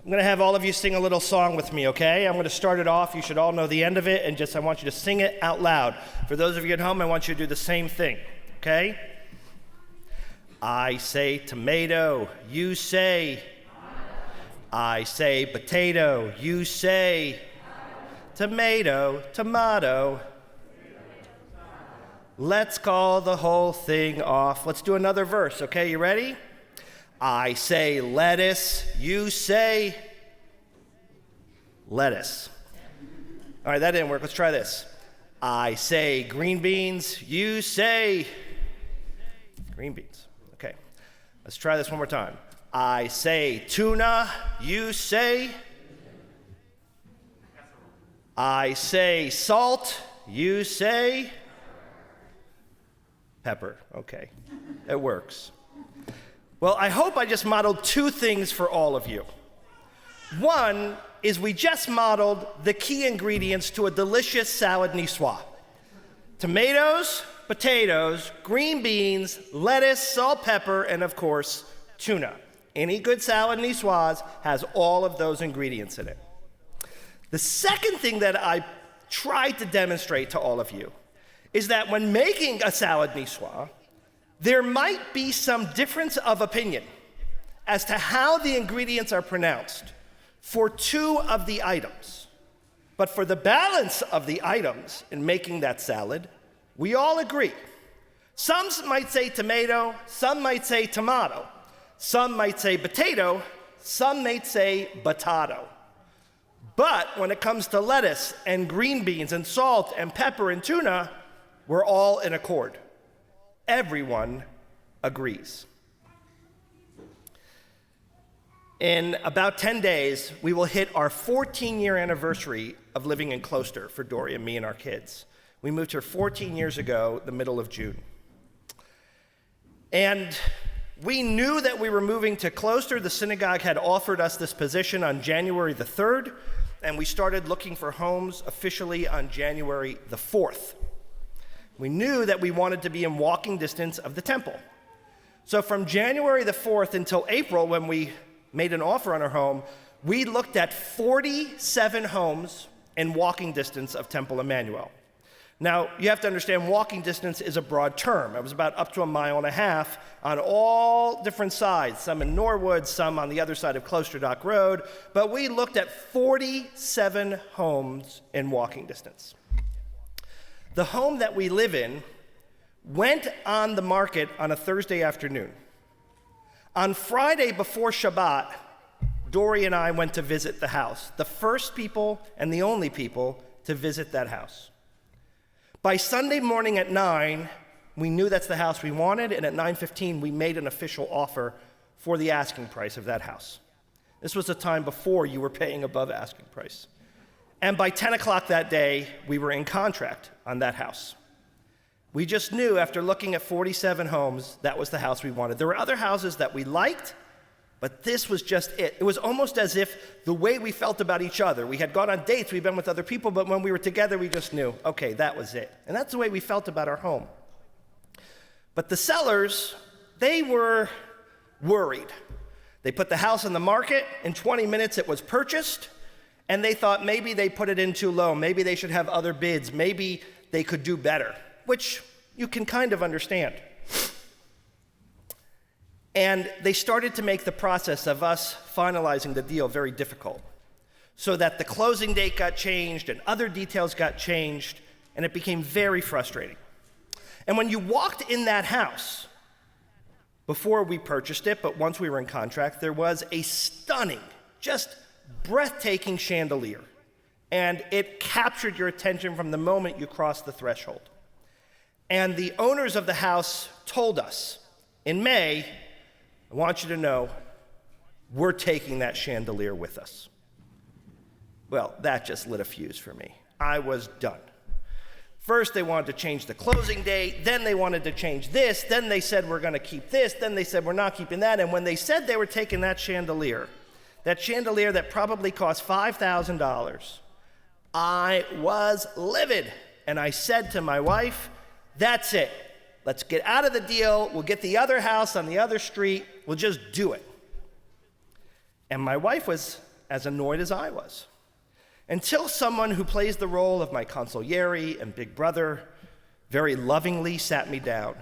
I'm going to have all of you sing a little song with me, okay? I'm going to start it off. You should all know the end of it, and I want you to sing it out loud. For those of you at home, I want you to do the same thing, okay? I say tomato, you say. I say potato, you say. Tomato, tomato. Let's call the whole thing off. Let's do another verse, okay? You ready? I say lettuce, you say lettuce. All right, that didn't work. Let's try this. I say green beans, you say green beans. Okay, let's try this one more time. I say tuna, you say. I say salt, you say pepper. Okay, it works. Well, I hope I just modeled two things for all of you. One is we just modeled the key ingredients to a delicious salad niçoise. Tomatoes, potatoes, green beans, lettuce, salt, pepper, and of course, tuna. Any good salad niçoise has all of those ingredients in it. The second thing that I tried to demonstrate to all of you is that when making a salad niçoise, there might be some difference of opinion as to how the ingredients are pronounced for two of the items. But for the balance of the items in making that salad, we all agree. Some might say tomato, some might say tomato, some might say potato, some might say batato. But when it comes to lettuce and green beans and salt and pepper and tuna, we're all in accord. Everyone agrees. In about 10 days, we will hit our 14-year anniversary of living in Closter for Dory and me and our kids. We moved here 14 years ago, the middle of June. And we knew that we were moving to Closter. The synagogue had offered us this position on January the 3rd, and we started looking for homes officially on January the 4th. We knew that we wanted to be in walking distance of the temple. So from January the 4th until April, when we made an offer on our home, we looked at 47 homes in walking distance of Temple Emanu-El. Now, you have to understand, walking distance is a broad term. It was about up to 1.5 miles on all different sides, some in Norwood, some on the other side of Closter Dock Road, but we looked at 47 homes in walking distance. The home that we live in went on the market on a Thursday afternoon. On Friday before Shabbat, Dory and I went to visit the house, the first people and the only people to visit that house. By Sunday morning at 9, we knew that's the house we wanted, and at 9:15, we made an official offer for the asking price of that house. This was a time before you were paying above asking price. And by 10 o'clock that day, we were in contract on that house. We just knew after looking at 47 homes, that was the house we wanted. There were other houses that we liked, but this was just it. It was almost as if the way we felt about each other, we had gone on dates, we'd been with other people, but when we were together, we just knew, okay, that was it. And that's the way we felt about our home. But the sellers, they were worried. They put the house on the market. In 20 minutes, it was purchased. And they thought maybe they put it in too low. Maybe they should have other bids. Maybe they could do better, which you can kind of understand. And they started to make the process of us finalizing the deal very difficult, so that the closing date got changed and other details got changed, and it became very frustrating. And when you walked in that house, before we purchased it, but once we were in contract, there was a stunning, just breathtaking chandelier, and it captured your attention from the moment you crossed the threshold. And the owners of the house told us, in May, I want you to know, we're taking that chandelier with us. Well, that just lit a fuse for me. I was done. First, they wanted to change the closing date, then they wanted to change this, then they said we're gonna keep this, then they said we're not keeping that, and when they said they were taking that chandelier that probably cost $5,000, I was livid. And I said to my wife, that's it. Let's get out of the deal. We'll get the other house on the other street. We'll just do it. And my wife was as annoyed as I was. Until someone who plays the role of my consigliere and big brother very lovingly sat me down.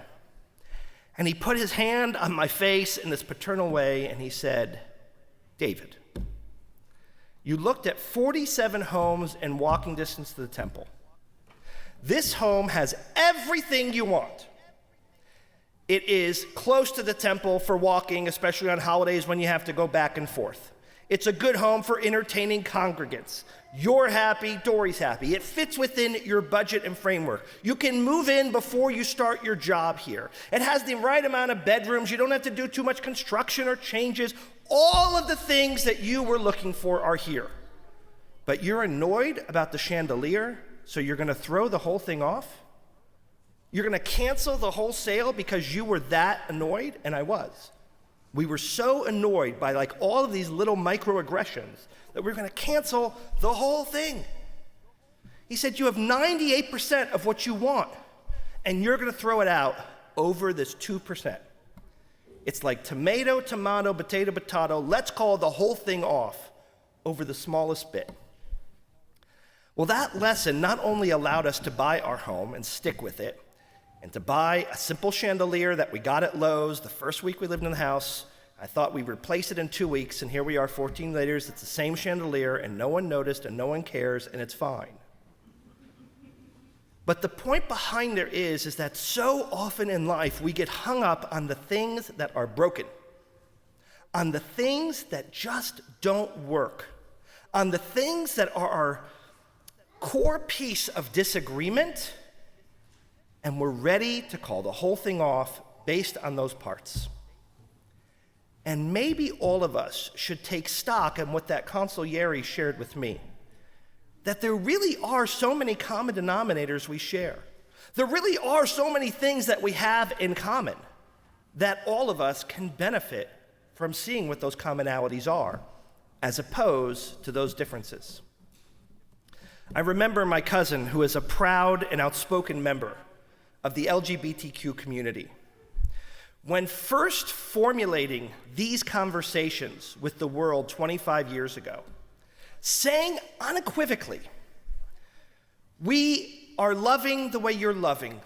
And he put his hand on my face in this paternal way, and he said, "David, you looked at 47 homes in walking distance to the temple. This home has everything you want. It is close to the temple for walking, especially on holidays when you have to go back and forth. It's a good home for entertaining congregants. You're happy, Dory's happy. It fits within your budget and framework. You can move in before you start your job here. It has the right amount of bedrooms. You don't have to do too much construction or changes. All of the things that you were looking for are here. But you're annoyed about the chandelier, so you're going to throw the whole thing off? You're going to cancel the whole sale because you were that annoyed?" And I was. We were so annoyed by all of these little microaggressions that we're going to cancel the whole thing. He said, "You have 98% of what you want, and you're going to throw it out over this 2%. It's like tomato, potato. Let's call the whole thing off over the smallest bit." Well, that lesson not only allowed us to buy our home and stick with it, and to buy a simple chandelier that we got at Lowe's the first week we lived in the house. I thought we'd replace it in 2 weeks, and here we are 14 later. It's the same chandelier, and no one noticed, and no one cares, and it's fine. But the point behind there is that so often in life we get hung up on the things that are broken, on the things that just don't work, on the things that are our core piece of disagreement, and we're ready to call the whole thing off based on those parts. And maybe all of us should take stock in what that consigliere shared with me, that there really are so many common denominators we share. There really are so many things that we have in common that all of us can benefit from seeing what those commonalities are, as opposed to those differences. I remember my cousin, who is a proud and outspoken member of the LGBTQ community. When first formulating these conversations with the world 25 years ago, saying unequivocally, "We are loving the way you're loving.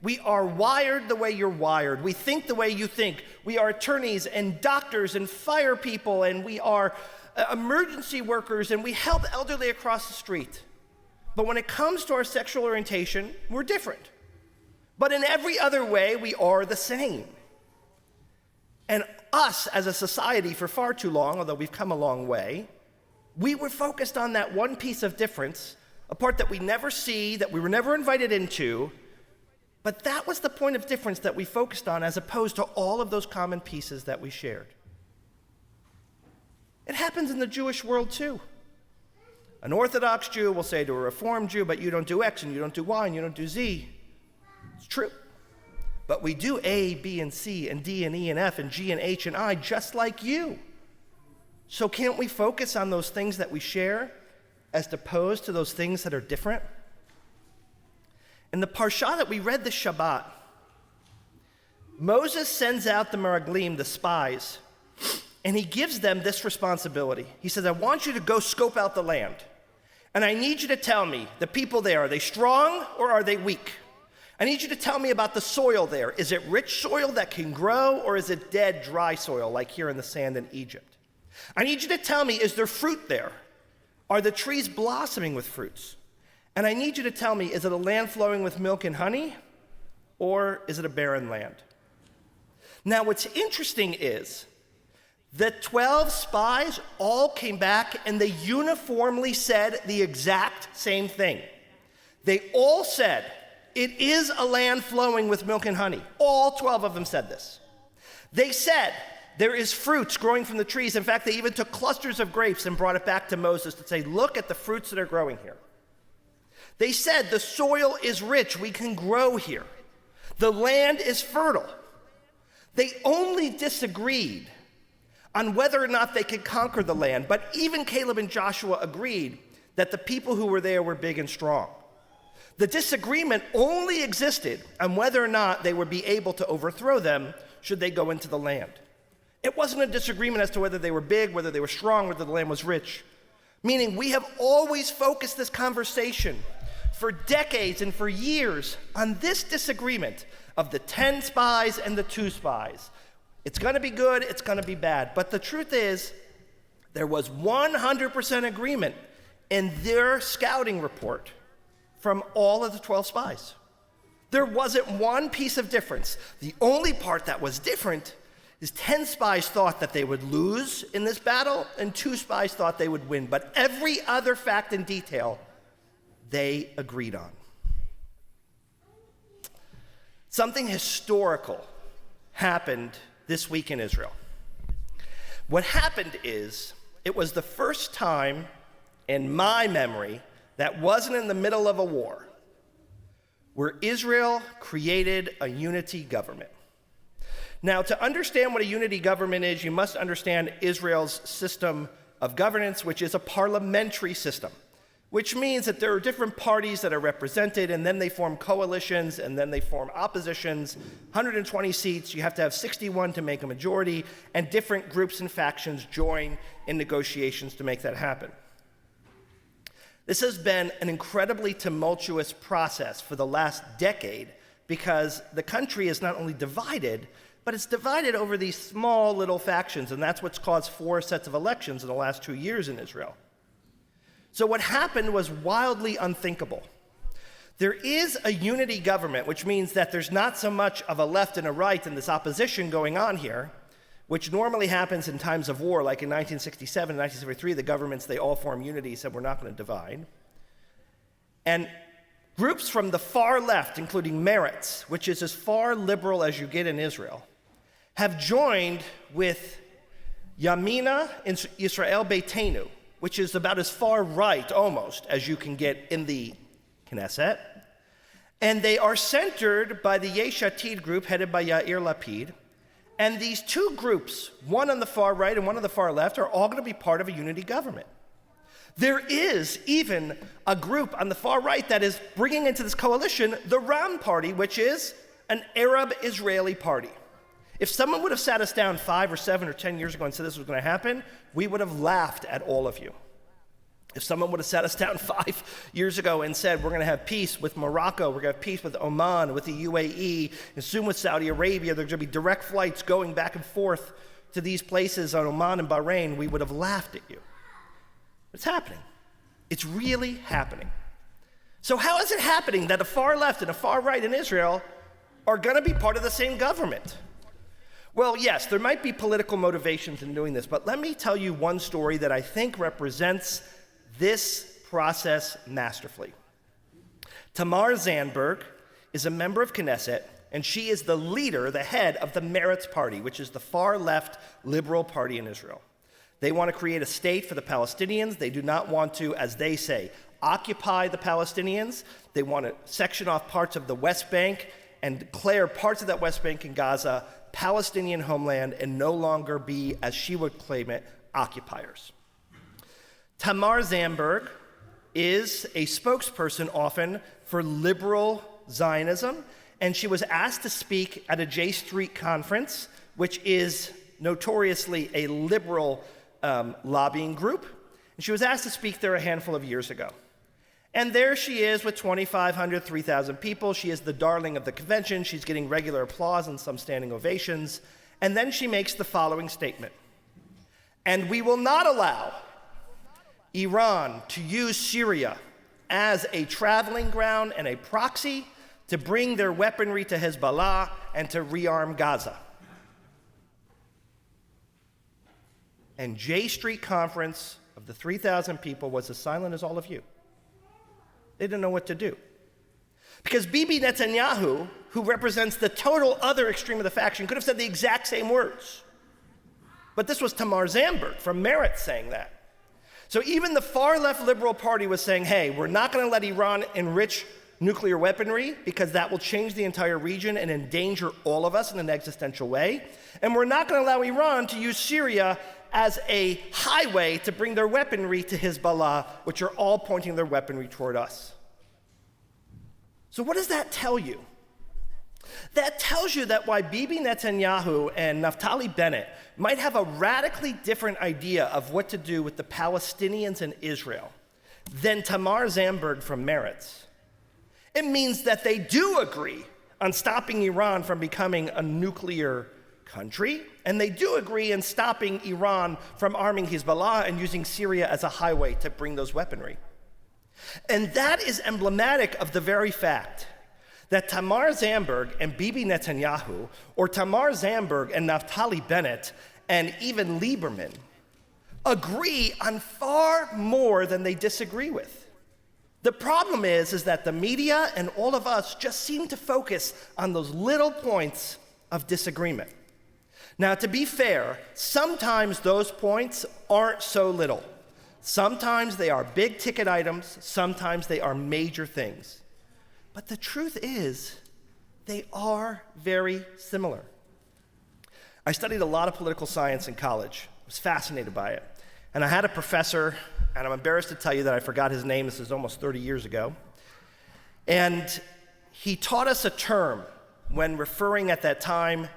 We are wired the way you're wired. We think the way you think. We are attorneys and doctors and fire people, and we are emergency workers, and we help elderly across the street. But when it comes to our sexual orientation, we're different. But in every other way, we are the same." And us as a society for far too long, although we've come a long way, we were focused on that one piece of difference, a part that we never see, that we were never invited into, but that was the point of difference that we focused on as opposed to all of those common pieces that we shared. It happens in the Jewish world too. An Orthodox Jew will say to a Reformed Jew, "But you don't do X and you don't do Y and you don't do Z." It's true. But we do A, B, and C, and D, and E, and F, and G, and H, and I, just like you. So can't we focus on those things that we share as opposed to those things that are different? In the parsha that we read this Shabbat, Moses sends out the Meraglim, the spies, and he gives them this responsibility. He says, "I want you to go scope out the land, and I need you to tell me, the people there, are they strong or are they weak? I need you to tell me about the soil there. Is it rich soil that can grow, or is it dead, dry soil like here in the sand in Egypt? I need you to tell me, is there fruit there? Are the trees blossoming with fruits? And I need you to tell me, is it a land flowing with milk and honey, or is it a barren land?" Now, what's interesting is the 12 spies all came back and they uniformly said the exact same thing. They all said, "It is a land flowing with milk and honey." All 12 of them said this. They said, "There is fruits growing from the trees." In fact, they even took clusters of grapes and brought it back to Moses to say, "Look at the fruits that are growing here." They said, "The soil is rich. We can grow here. The land is fertile." They only disagreed on whether or not they could conquer the land, but even Caleb and Joshua agreed that the people who were there were big and strong. The disagreement only existed on whether or not they would be able to overthrow them should they go into the land. It wasn't a disagreement as to whether they were big, whether they were strong, whether the land was rich. Meaning we have always focused this conversation for decades and for years on this disagreement of the 10 spies and the 2 spies. It's going to be good, it's going to be bad. But the truth is, there was 100% agreement in their scouting report from all of the 12 spies. There wasn't one piece of difference. The only part that was different is 10 spies thought that they would lose in this battle, and 2 spies thought they would win. But every other fact and detail, they agreed on. Something historical happened this week in Israel. What happened is, it was the first time in my memory that wasn't in the middle of a war where Israel created a unity government. Now, to understand what a unity government is, you must understand Israel's system of governance, which is a parliamentary system, which means that there are different parties that are represented, and then they form coalitions, and then they form oppositions. 120 seats, you have to have 61 to make a majority, and different groups and factions join in negotiations to make that happen. This has been an incredibly tumultuous process for the last decade because the country is not only divided, but it's divided over these small little factions, and that's what's caused 4 sets of elections in the last 2 years in Israel. So what happened was wildly unthinkable. There is a unity government, which means that there's not so much of a left and a right in this opposition going on here, which normally happens in times of war, like in 1967 and 1973, the governments, they all form unity, said we're not going to divide. And groups from the far left, including Meretz, which is as far liberal as you get in Israel, have joined with Yamina and Israel Beitenu, which is about as far right, almost, as you can get in the Knesset. And they are centered by the Yesh Atid group, headed by Yair Lapid. And these 2 groups, one on the far right and one on the far left, are all going to be part of a unity government. There is even a group on the far right that is bringing into this coalition the Ram Party, which is an Arab-Israeli party. If someone would have sat us down 5 or 7 or 10 years ago and said this was going to happen, we would have laughed at all of you. If someone would have sat us down 5 years ago and said, we're going to have peace with Morocco, we're going to have peace with Oman, with the UAE, and soon with Saudi Arabia, there's going to be direct flights going back and forth to these places on Oman and Bahrain, we would have laughed at you. It's happening. It's really happening. So how is it happening that the far left and the far right in Israel are going to be part of the same government? Well, yes, there might be political motivations in doing this, but let me tell you one story that I think represents this process masterfully. Tamar Zandberg is a member of Knesset, and she is the leader, the head of the Meretz Party, which is the far-left liberal party in Israel. They want to create a state for the Palestinians. They do not want to, as they say, occupy the Palestinians. They want to section off parts of the West Bank and declare parts of that West Bank and Gaza Palestinian homeland and no longer be, as she would claim it, occupiers. Tamar Zandberg is a spokesperson often for liberal Zionism, and she was asked to speak at a J Street conference, which is notoriously a liberal lobbying group. And she was asked to speak there a handful of years ago. And there she is with 2,500, 3,000 people. She is the darling of the convention. She's getting regular applause and some standing ovations. And then she makes the following statement. And we will not allow Iran to use Syria as a traveling ground and a proxy to bring their weaponry to Hezbollah and to rearm Gaza. And J Street conference of the 3,000 people was as silent as all of you. They didn't know what to do. Because Bibi Netanyahu, who represents the total other extreme of the faction, could have said the exact same words. But this was Tamar Zandberg from Meretz saying that. So even the far-left liberal party was saying, hey, we're not going to let Iran enrich nuclear weaponry because that will change the entire region and endanger all of us in an existential way. And we're not going to allow Iran to use Syria as a highway to bring their weaponry to Hezbollah, which are all pointing their weaponry toward us. So what does that tell you? That tells you that why Bibi Netanyahu and Naftali Bennett might have a radically different idea of what to do with the Palestinians and Israel than Tamar Zandberg from Meretz. It means that they do agree on stopping Iran from becoming a nuclear country, and they do agree in stopping Iran from arming Hezbollah and using Syria as a highway to bring those weaponry. And that is emblematic of the very fact that Tamar Zandberg and Bibi Netanyahu, or Tamar Zandberg and Naftali Bennett, and even Lieberman, agree on far more than they disagree with. The problem is that the media and all of us just seem to focus on those little points of disagreement. Now, to be fair, sometimes those points aren't so little. Sometimes they are big ticket items, sometimes they are major things. But the truth is, they are very similar. I studied a lot of political science in college. I was fascinated by it. And I had a professor, and I'm embarrassed to tell you that I forgot his name. This is almost 30 years ago. And he taught us a term when referring at that time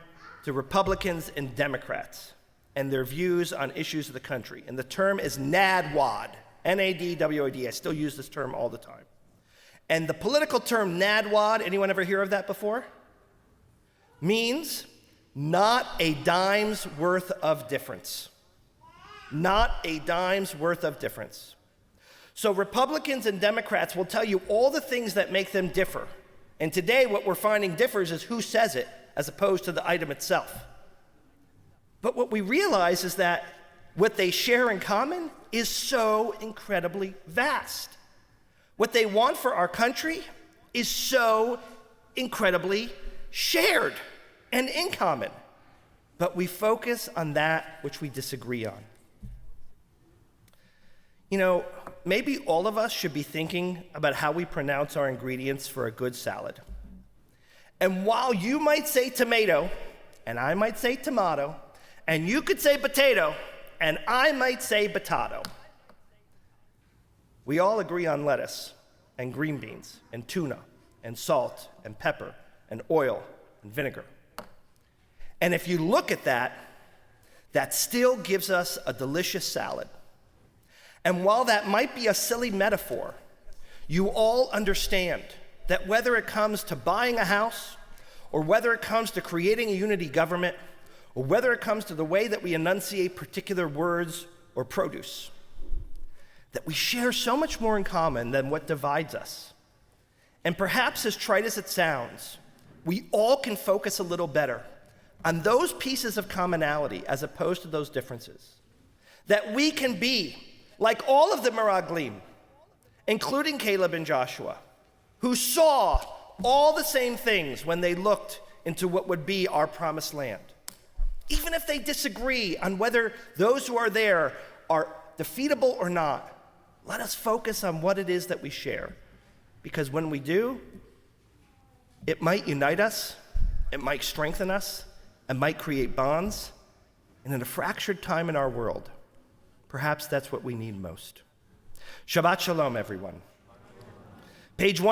to Republicans and Democrats and their views on issues of the country. And the term is NADWAD, N-A-D-W-A-D. I still use this term all the time. And the political term NADWAD, anyone ever hear of that before? Means not a dime's worth of difference. Not a dime's worth of difference. So Republicans and Democrats will tell you all the things that make them differ. And today what we're finding differs is who says it as opposed to the item itself. But what we realize is that what they share in common is so incredibly vast. What they want for our country is so incredibly shared and in common. But we focus on that which we disagree on. You know, maybe all of us should be thinking about how we pronounce our ingredients for a good salad. And while you might say tomato, and I might say tomato, and you could say potato, and I might say potato, we all agree on lettuce and green beans and tuna and salt and pepper and oil and vinegar. And if you look at that, that still gives us a delicious salad. And while that might be a silly metaphor, you all understand that whether it comes to buying a house, or whether it comes to creating a unity government, or whether it comes to the way that we enunciate particular words or produce, that we share so much more in common than what divides us. And perhaps, as trite as it sounds, we all can focus a little better on those pieces of commonality as opposed to those differences. That we can be like all of the Meraglim, including Caleb and Joshua, who saw all the same things when they looked into what would be our promised land. Even if they disagree on whether those who are there are defeatable or not, let us focus on what it is that we share. Because when we do, it might unite us, it might strengthen us, it might create bonds. And in a fractured time in our world, perhaps that's what we need most. Shabbat Shalom, everyone. Page 100.